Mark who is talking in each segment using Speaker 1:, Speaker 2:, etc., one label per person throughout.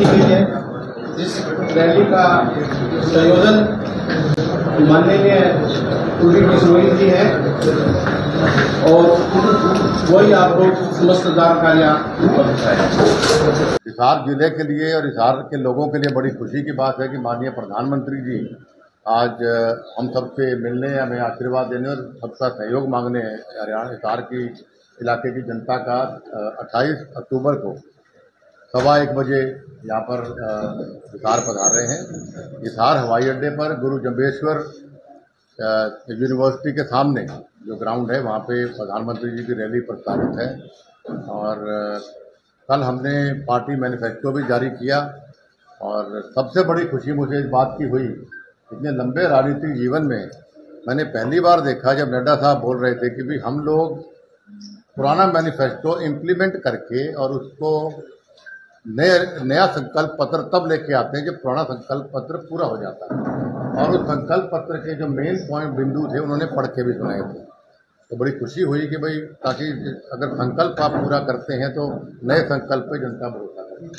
Speaker 1: Rally की है। इस रैली का संयोजन माननीय कुलदीप बिश्नोई जी है और वही आपको समस्त जानकारियां बताएं।
Speaker 2: हिसार जिले के लिए और हिसार के लोगों के लिए बड़ी खुशी की बात है कि माननीय प्रधानमंत्री जी आज हम सबसे मिलने, हमें आशीर्वाद देने और सबका सहयोग मांगने हरियाणा हिसार की इलाके की जनता का 28 अक्टूबर को 1:15 बजे यहाँ पर हिसार पधार रहे हैं। हिसार हवाई अड्डे पर गुरु जम्बेश्वर यूनिवर्सिटी के सामने जो ग्राउंड है वहाँ पे प्रधानमंत्री जी की रैली प्रस्तावित है और कल हमने पार्टी मैनिफेस्टो भी जारी किया और सबसे बड़ी खुशी मुझे इस बात की हुई, इतने लंबे राजनीतिक जीवन में मैंने पहली बार देखा जब नड्डा साहब बोल रहे थे कि भी हम लोग पुराना मैनिफेस्टो इम्प्लीमेंट करके और उसको नया संकल्प पत्र तब लेके आते हैं जब पुराना संकल्प पत्र पूरा हो जाता है और उस संकल्प पत्र के जो मेन पॉइंट बिंदु थे उन्होंने पढ़ के भी सुनाए थे। तो बड़ी खुशी हुई कि भाई ताकि अगर संकल्प आप पूरा करते हैं तो नए संकल्प पे जनता भरोसा करेगी।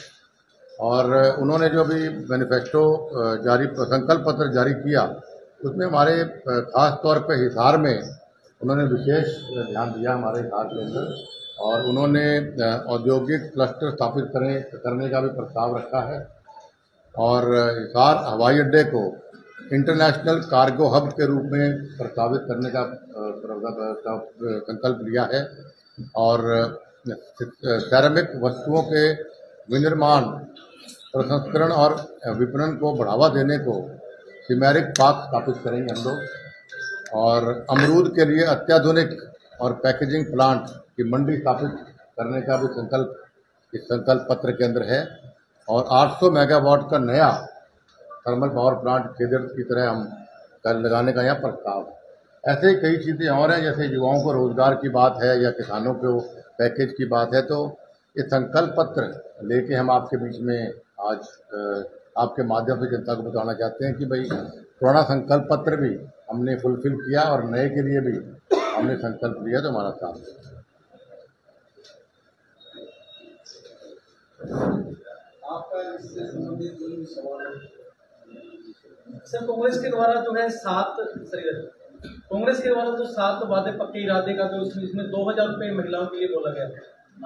Speaker 2: और उन्होंने जो भी मैनिफेस्टो संकल्प पत्र जारी किया उसमें हमारे खास तौर पे हिसार में उन्होंने विशेष ध्यान दिया हमारे हिसार के अंदर और उन्होंने औद्योगिक क्लस्टर स्थापित करने का भी प्रस्ताव रखा है और हिसार हवाई अड्डे को इंटरनेशनल कार्गो हब के रूप में प्रस्तावित करने का संकल्प लिया है और सैरामिक वस्तुओं के विनिर्माण, प्रसंस्करण और विपणन को बढ़ावा देने को सिमेरिक पार्क स्थापित करेंगे हम लोग और अमरूद के लिए अत्याधुनिक और पैकेजिंग प्लांट की मंडी स्थापित करने का भी संकल्प इस संकल्प पत्र के अंदर है और 800 मेगावाट का नया थर्मल पावर प्लांट केदर की तरह हम लगाने का यहाँ प्रस्ताव है। ऐसे ही कई चीज़ें और हैं, जैसे युवाओं को रोजगार की बात है या किसानों को पैकेज की बात है। तो ये संकल्प पत्र लेके हम आपके बीच में आज आपके माध्यम से जनता को बताना चाहते हैं कि भाई पुराना संकल्प पत्र भी हमने फुलफिल किया और नए के लिए भी हमने संकल्प लिया तो हमारा साथ है।
Speaker 1: आपका इससे संबंधित कोई सवाल है?
Speaker 3: सर, कांग्रेस के द्वारा जो है कांग्रेस के द्वारा जो 7 वादे पक्के इरादे का जो इसमें 2000 रुपये महिलाओं के लिए बोला गया,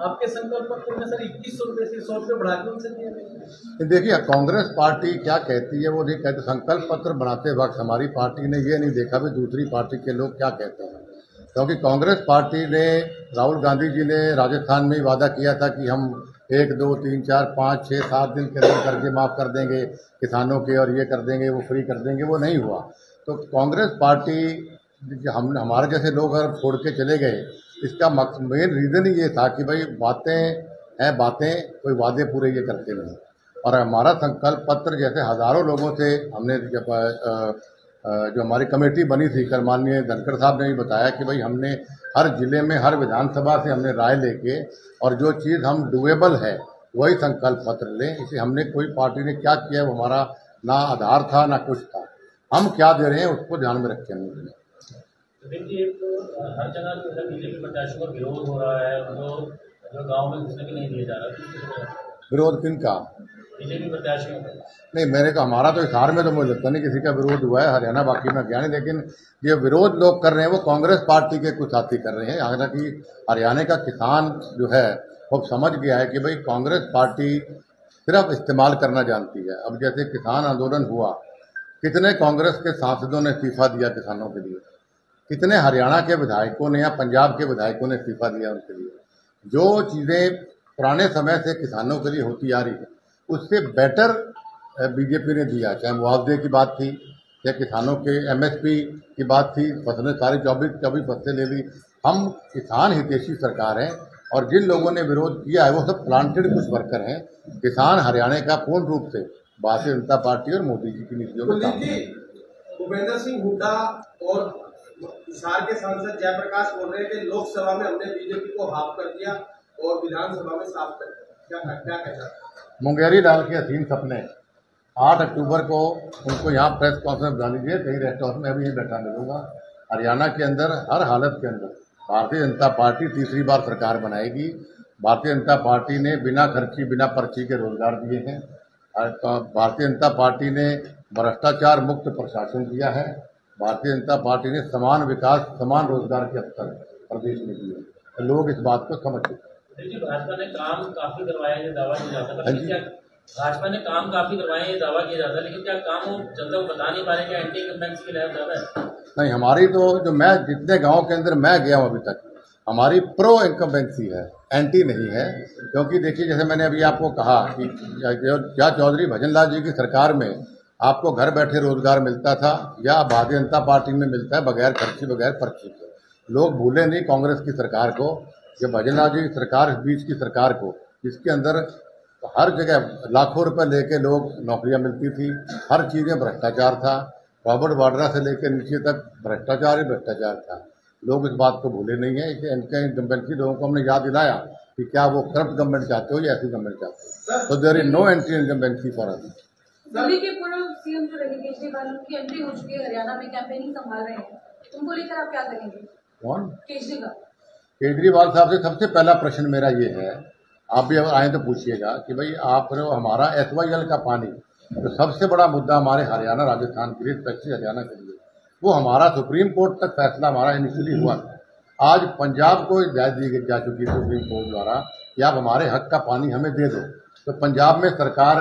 Speaker 3: आपके संकल्प पत्र में सर 2100 रुपये से 100 रुपये बढ़ा के उनसे दिया गया।
Speaker 2: देखिए, कांग्रेस पार्टी क्या कहती है वो नहीं कहते। संकल्प पत्र बनाते वक्त हमारी पार्टी ने ये नहीं देखा भी दूसरी पार्टी के लोग क्या कहते हैं, क्योंकि कांग्रेस पार्टी ने, राहुल गांधी जी ने राजस्थान में वादा किया था कि हम 1, 2, 3, 4, 5, 6, 7 दिन के अंदर कर्जे माफ कर देंगे किसानों के और ये कर देंगे, वो फ्री कर देंगे, वो नहीं हुआ। तो कांग्रेस पार्टी हमारे जैसे लोग अगर छोड़ के चले गए, इसका मेन रीज़न ही ये था कि भाई बातें कोई वादे पूरे ये करते नहीं। और हमारा संकल्प पत्र जैसे हज़ारों लोगों से हमने जब जो हमारी कमेटी बनी थी, कल माननीय धनखड़ साहब ने भी बताया कि भाई हमने हर जिले में हर विधानसभा से हमने राय लेके और जो चीज़ हम डुएबल है वही संकल्प पत्र लें। इसे हमने कोई पार्टी ने क्या किया वो हमारा ना आधार था ना कुछ था, हम क्या दे रहे हैं उसको ध्यान में रखें।
Speaker 4: देखिए, हर जगह जो है बीजेपी प्रत्याशियों का विरोध हो रहा है, जो गाँव में घुसने भी नहीं दिया जा रहा।
Speaker 2: विरोध किन का?
Speaker 4: बीजेपी प्रत्याशियों का।
Speaker 2: नहीं, मेरे का हमारा तो हिसार में तो मुझे लगता नहीं किसी का विरोध हुआ है, हरियाणा बाकी में क्या नहीं। लेकिन ये विरोध लोग कर रहे हैं वो कांग्रेस पार्टी के कुछ साथी कर रहे हैं। हालांकि हरियाणा का किसान जो है वो समझ गया है कि भाई कांग्रेस पार्टी सिर्फ इस्तेमाल करना जानती है। अब जैसे किसान आंदोलन हुआ, कितने कांग्रेस के सांसदों ने इस्तीफा दिया किसानों के लिए, कितने हरियाणा के विधायकों ने या पंजाब के विधायकों ने इस्तीफा दिया उनके लिए। जो चीज़ें पुराने समय से किसानों के लिए होती आ रही है उससे बेटर बीजेपी ने दिया, चाहे मुआवजे की बात थी या किसानों के MSP की बात थी, फसलें सारी 24 फसलें ले ली। हम किसान हितैषी सरकार हैं और जिन लोगों ने विरोध किया है वो सब प्लांटेड कुछ वर्कर हैं। किसान हरियाणा का पूर्ण रूप से भारतीय जनता पार्टी और मोदी जी की नीतियों में काम है।
Speaker 1: भूपेंद्र सिंह हुड्डा और हिसार के सांसद जयप्रकाश बोल रहे हैं कि लोकसभा में हमने बीजेपी को हाफ कर दिया और विधानसभा में साफ कर दिया, क्या कहना?
Speaker 2: मुंगेरी लाल के हसीन सपने 8 अक्टूबर को उनको यहाँ प्रेस कॉन्फ्रेंस बना लीजिए, कहीं रेस्ट हाउस में अभी बैठा मिलूंगा। हरियाणा के अंदर हर हालत के अंदर भारतीय जनता पार्टी तीसरी बार सरकार बनाएगी। भारतीय जनता पार्टी ने बिना खर्ची बिना पर्ची के रोजगार दिए हैं। तो भारतीय जनता पार्टी ने भ्रष्टाचार मुक्त प्रशासन दिया है। भारतीय जनता पार्टी ने समान विकास, समान रोजगार के अवसर प्रदेश में दिए, तो लोग इस बात को समझ चुके हैं।
Speaker 4: देखिए, भाजपा ने काम काफी करवाया, ये दावा किया जाता है, लेकिन क्या भाजपा ने काम काफी करवाए, ये दावा किया जाता है, लेकिन क्या काम वो जनता को बता नहीं पा रहे? क्या एंटी इनकम्बेंसी की लहर ज्यादा है?
Speaker 2: नहीं, हमारी तो जो मैं जितने गांव के अंदर मैं गया हूं अभी तक, हमारी प्रो इनकम्बेंसी है, एंटी नहीं है। क्योंकि देखिए, जैसे मैंने अभी आपको कहा कि क्या चौधरी भजनलाल जी की सरकार में आपको घर बैठे रोजगार मिलता था, या भारतीय जनता पार्टी में मिलता है बगैर खर्ची, बगैर पर्ची के। लोग भूले नहीं कांग्रेस की सरकार को, कि भजनलाल जी की सरकार, इस बीच की सरकार को, जिसके अंदर हर जगह लाखों रुपए लेके लोग नौकरियां मिलती थी, हर चीज़ में भ्रष्टाचार था, रॉबर्ट वाड्रा से लेकर नीचे तक भ्रष्टाचार ही भ्रष्टाचार था। लोग इस बात को भूले नहीं है। इसे इनका इनकम्बेंसी लोगों को हमने याद दिलाया कि क्या वो करप्ट गवर्नमेंट चाहते हो या ऐसी गवर्नमेंट चाहते हो। तो there is no anti incumbency for us.
Speaker 5: Delhi के पूर्व सीएम जो रहे केजरीवाल, उनकी एंट्री हो चुकी है, हरियाणा में कैंपेनिंग संभाल रहे हैं, उनको लेकर आप क्या कहेंगे?
Speaker 2: कौन?
Speaker 5: केजरीवाल।
Speaker 2: केजरीवाल साहब से सबसे पहला प्रश्न मेरा ये है, आप भी अगर आए तो पूछिएगा कि भाई आप हमारा SYL का पानी, तो सबसे बड़ा मुद्दा हमारे हरियाणा राजस्थान के लिए, स्पेशली हरियाणा के लिए, वो हमारा सुप्रीम कोर्ट तक फैसला हमारा इनिशियली हुआ था। आज पंजाब को हिदायत दी जा चुकी है सुप्रीम कोर्ट द्वारा कि आप हमारे हक का पानी हमें दे दो। तो पंजाब में सरकार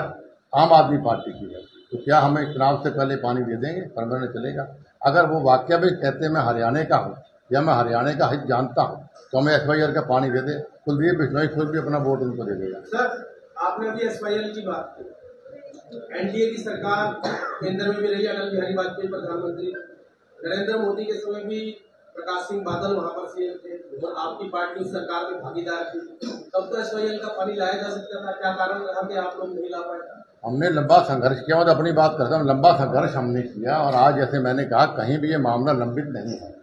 Speaker 2: आम आदमी पार्टी की है, तो क्या हमें चुनाव से पहले पानी दे देंगे? परमानेंट चलेगा। अगर वो वाकई में कहते हैं मैं हरियाणा का हूँ या मैं हरियाणा का हित जानता हूँ, तो हमें SYL का पानी दे दे। कुलदीप बिश्नोई खुद भी अपना वोट उनको दे देगा।
Speaker 1: सर, आपने अभी SYL की बात की, NDA की सरकार केंद्र में भी रही, अटल बिहारी वाजपेयी प्रधानमंत्री, नरेंद्र मोदी के समय भी प्रकाश सिंह बादल वहां पर सीएम थे, और आपकी पार्टी उस सरकार में भागीदार थी। तब तो SYL का पानी लाया जा सकता था, क्या कारण रहा कि आप लोग नहीं ला पाए?
Speaker 2: हमने लंबा संघर्ष किया, और अपनी बात करता हूँ, लंबा संघर्ष हमने किया, और आज जैसे मैंने कहा कहीं भी ये मामला लंबित नहीं है।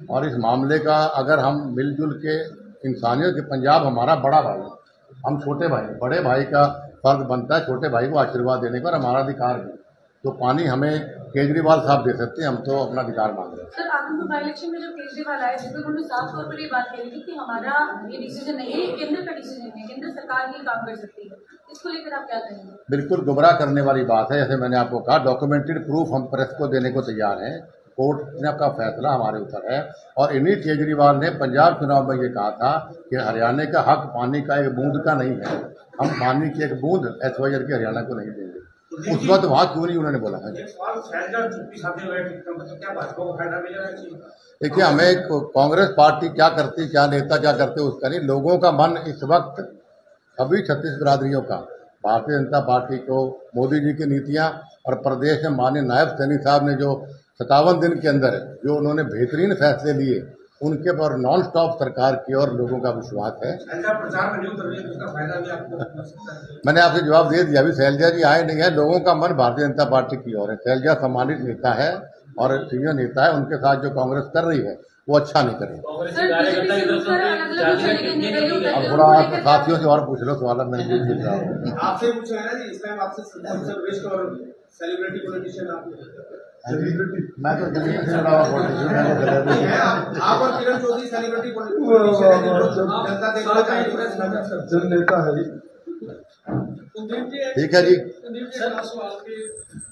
Speaker 2: और इस मामले का अगर हम मिलजुल के इंसानियत के, पंजाब हमारा बड़ा भाई, हम छोटे भाई, बड़े भाई का फर्ज बनता है छोटे भाई को आशीर्वाद देने का, हमारा अधिकार है। तो पानी हमें केजरीवाल साहब दे सकते हैं, हम तो अपना अधिकार मांग रहे हैं।
Speaker 5: सर, आजमगढ़ बाई इलेक्शन में जो केजरीवाल आए थे, तो उन्होंने साफ तौर पर ये बात कही थी कि हमारा ये डिसीजन नहीं है, केंद्र का डिसीजन है, केंद्र सरकार ही काम कर सकती है। इसको लेकर आप क्या कहेंगे?
Speaker 2: बिल्कुल गुमराह करने वाली बात है। जैसे मैंने आपको कहा, डॉक्यूमेंटेड प्रूफ हम प्रेस को देने को तैयार हैं। कोर्ट का फैसला हमारे ऊपर है, और इन्हीं केजरीवाल ने पंजाब चुनाव में ये कहा था कि हरियाणा का हक पानी का एक बूंद का नहीं है, हम पानी की एक बूंद SYL के हरियाणा को नहीं देंगे। उस वक्त वहाँ क्यों नहीं उन्होंने बोला है? देखिए, हमें कांग्रेस पार्टी क्या करती, क्या नेता क्या करते उसका नहीं, लोगों का मन इस वक्त सभी 36 बिरादरियों का भारतीय जनता पार्टी को, मोदी जी की नीतियां, और प्रदेश में माननीय नायब सैनी साहब ने जो 57 दिन के अंदर जो उन्होंने बेहतरीन फैसले लिए, उनके पर नॉन स्टॉप सरकार की और लोगों का विश्वास है। मैंने आपसे जवाब दे दिया, अभी शैलजा जी आए नहीं है, लोगों का मन भारतीय जनता पार्टी की ओर है। शैलजा सम्मानित नेता है और सीनियर नेता है, उनके साथ जो कांग्रेस कर रही है वो अच्छा नहीं कर रही। अब थोड़ा साथियों से और पूछ लो सवाल, मैं पूछ रहा हूँ
Speaker 1: आपसे पूछा है ना जी, इस टाइम आपसे सर्वश्रेष्ठ और सेलिब्रिटी पॉलिटिशियन
Speaker 2: मैं तो जमीन से जुड़ा हुआ पॉलिटिशियन,
Speaker 1: आप और किरण चौधरी सेलिब्रिटी पॉलिटिशियन है, जनता देखना चाहिए,
Speaker 6: जन नेता है।
Speaker 2: ठीक है जी।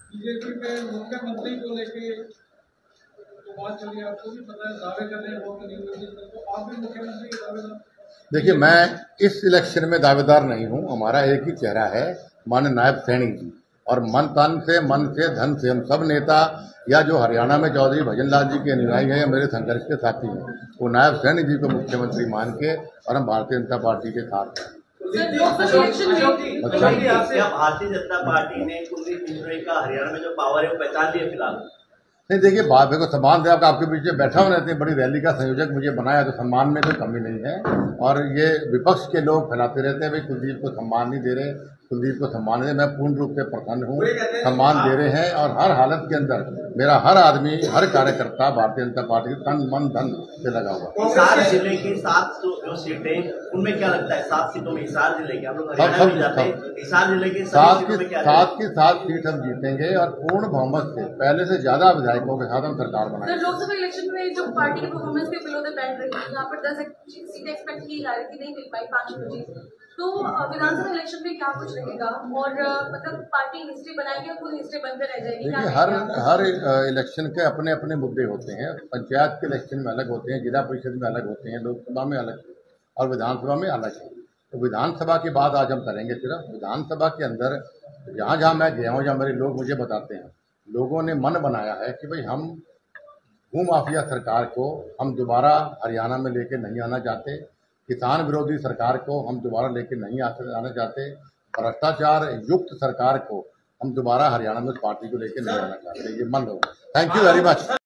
Speaker 3: बीजेपी के मुख्यमंत्री को लेके बात चली, आपको भी पता है, दावे कर रहे हैं वोट नहीं हुए, तो आप भी मुख्यमंत्री के दावेदार?
Speaker 2: देखिए, मैं इस इलेक्शन में दावेदार नहीं हूं। हमारा एक ही चेहरा है, माननीय नायब सैनी जी, और मन तन से, मन से, धन से हम सब नेता, या जो हरियाणा में चौधरी भजनलाल जी के अनुयायी हैं या मेरे संघर्ष के साथी हैं, वो नायब सैनी जी को मुख्यमंत्री मान के, और हम भारतीय जनता पार्टी के साथ हैं।
Speaker 7: क्या भारतीय जनता पार्टी ने कुलदीप बिश्नोई का हरियाणा में जो पावर है वो पहचान लिया फिलहाल?
Speaker 2: नहीं, देखिए, बात को सम्मान दे, आपके पीछे बैठा हूँ, इतनी बड़ी रैली का संयोजक मुझे बनाया, तो सम्मान में कोई कमी नहीं है। और ये विपक्ष के लोग फैलाते रहते हैं भाई कुलदीप को सम्मान नहीं दे रहे, कुलदीप को सम्मान दे। मैं पूर्ण रूप से प्रसन्न हूँ, सम्मान दे रहे हैं, और हर हालत के अंदर मेरा हर आदमी, हर कार्यकर्ता भारतीय जनता पार्टी के तन मन धन से लगा हुआ।
Speaker 7: हिसार जिले की 7 जो सीटें, उनमें क्या लगता है 7 सीटों में हिसार जिले के हम लोग हरियाणा में जाते हैं, हिसार जिले की 7
Speaker 2: की 7 सीट हम जीतेंगे, और पूर्ण बहुमत से, पहले से ज्यादा विधायकों के साथ हम सरकार बनाएंगे।
Speaker 5: लोकसभा इलेक्शन में जो पार्टी की परफॉर्मेंस के बिलो द बेल्ट रही, यहाँ पर 10 सीटें एक्सपेक्ट की जा रही थी, नहीं मिल पाई, 5 बची। तो विधानसभा इलेक्शन में क्या कुछ रहेगा और मतलब पार्टी हिस्ट्री बनाएगी और खुद हिस्ट्री बनकर रह जाएगी?
Speaker 2: देखिए, हर इलेक्शन के अपने अपने मुद्दे होते हैं। पंचायत के इलेक्शन में अलग होते हैं, जिला परिषद में अलग होते हैं, लोकसभा में अलग और विधानसभा में अलग है। तो विधानसभा की बात आज हम करेंगे। सिर्फ विधानसभा के अंदर जहाँ जहाँ मैं गया हूँ, जहाँ मेरे लोग मुझे बताते हैं, लोगों ने मन बनाया है कि भाई हम भूमाफिया सरकार को हम दोबारा हरियाणा में लेके नहीं आना चाहते, किसान विरोधी सरकार को हम दोबारा लेके नहीं आना चाहते, भ्रष्टाचार युक्त सरकार को हम दोबारा हरियाणा में पार्टी को लेके नहीं आना चाहते। ये मन होगा। Thank you very much.